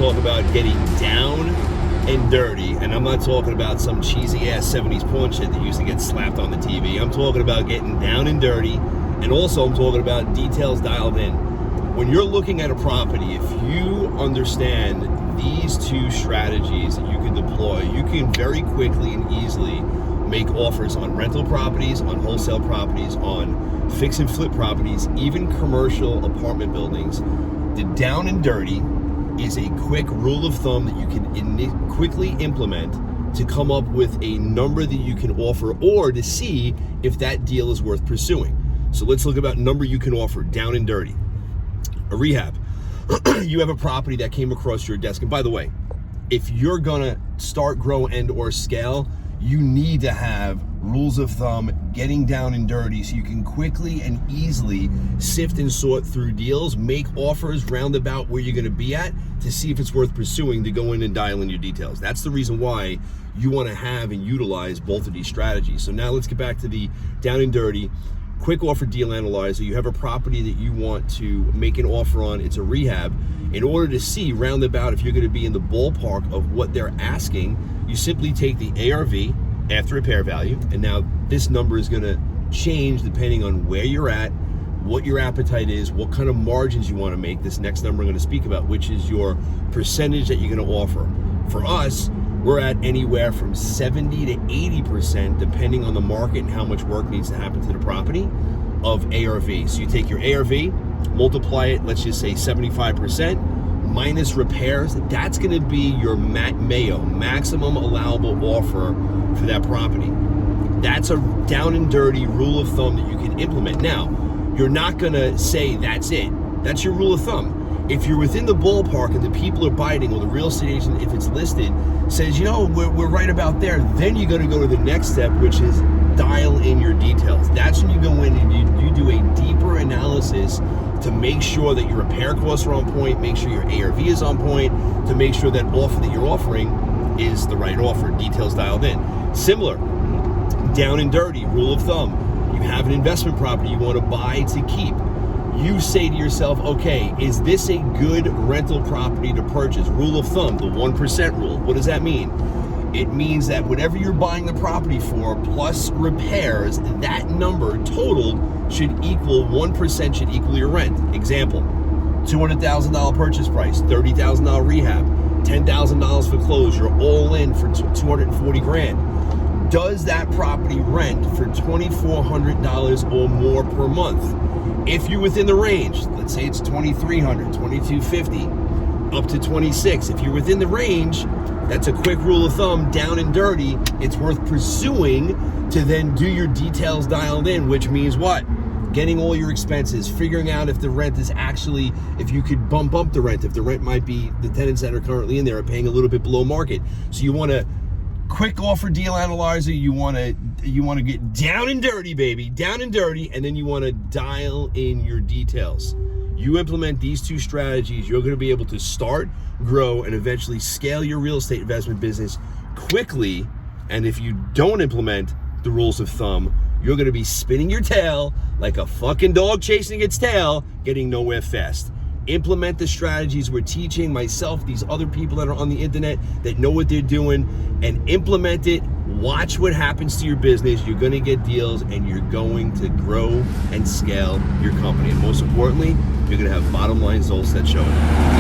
talk about getting down and dirty, and I'm not talking about some cheesy ass 70s porn shit that used to get slapped on the TV. I'm talking about getting down and dirty, and also I'm talking about details dialed in. When you're looking at a property, if you understand these two strategies that you can deploy, you can very quickly and easily make offers on rental properties, on wholesale properties, on fix and flip properties, even commercial apartment buildings. The down and dirty is a quick rule of thumb that you can quickly implement to come up with a number that you can offer, or to see if that deal is worth pursuing. So let's look about number you can offer, down and dirty. A rehab. You have a property that came across your desk. And by the way, if you're gonna start, grow, and or scale, you need to have rules of thumb, getting down and dirty, so you can quickly and easily sift and sort through deals, make offers roundabout where you're gonna be at to see if it's worth pursuing, to go in and dial in your details. That's the reason why you wanna have and utilize both of these strategies. So now let's get back to the down and dirty. Quick offer deal analyzer. You have a property that you want to make an offer on. It's a rehab. In order to see roundabout if you're going to be in the ballpark of what they're asking, you simply take the ARV, after repair value, and now this number is going to change depending on where you're at, what your appetite is, what kind of margins you want to make. This next number I'm going to speak about, which is your percentage that you're going to offer. For us, we're at anywhere from 70 to 80%, depending on the market and how much work needs to happen to the property, of ARV. So you take your ARV, multiply it, let's just say 75%, minus repairs. That's gonna be your MAO, maximum allowable offer for that property. That's a down and dirty rule of thumb that you can implement. Now, you're not gonna say that's it. That's your rule of thumb. If you're within the ballpark and the people are biting, or the real estate agent, if it's listed, says, you know, we're right about there, then you're going to go to the next step, which is dial in your details. That's when you go in and you do a deeper analysis to make sure that your repair costs are on point, make sure your ARV is on point, to make sure that offer that you're offering is the right offer, details dialed in. Similar, down and dirty, rule of thumb. You have an investment property you want to buy to keep. You say to yourself, okay, is this a good rental property to purchase? Rule of thumb, the 1% rule. What does that mean? It means that whatever you're buying the property for, plus repairs, that number totaled should equal 1%, should equal your rent. Example, $200,000 purchase price, $30,000 rehab, $10,000 for close, you're all in for $240,000. Does that property rent for $2,400 or more per month? If you're within the range, let's say it's $2,300, $2,250, up to $26,000. If you're within the range, that's a quick rule of thumb, down and dirty. It's worth pursuing to then do your details dialed in, which means what? Getting all your expenses, figuring out if the rent is actually, if you could bump up the rent, if the rent might be, the tenants that are currently in there are paying a little bit below market. So you want to quick offer deal analyzer, you want to get down and dirty, baby, down and dirty, and then you want to dial in your details. You implement these two strategies, you're going to be able to start, grow, and eventually scale your real estate investment business quickly. And if you don't implement the rules of thumb, you're going to be spinning your tail like a fucking dog chasing its tail, getting nowhere fast. Implement the strategies we're teaching, myself, these other people that are on the internet that know what they're doing, and implement it. Watch what happens to your business. You're going to get deals, and you're going to grow and scale your company. And most importantly, you're going to have bottom line results that show it.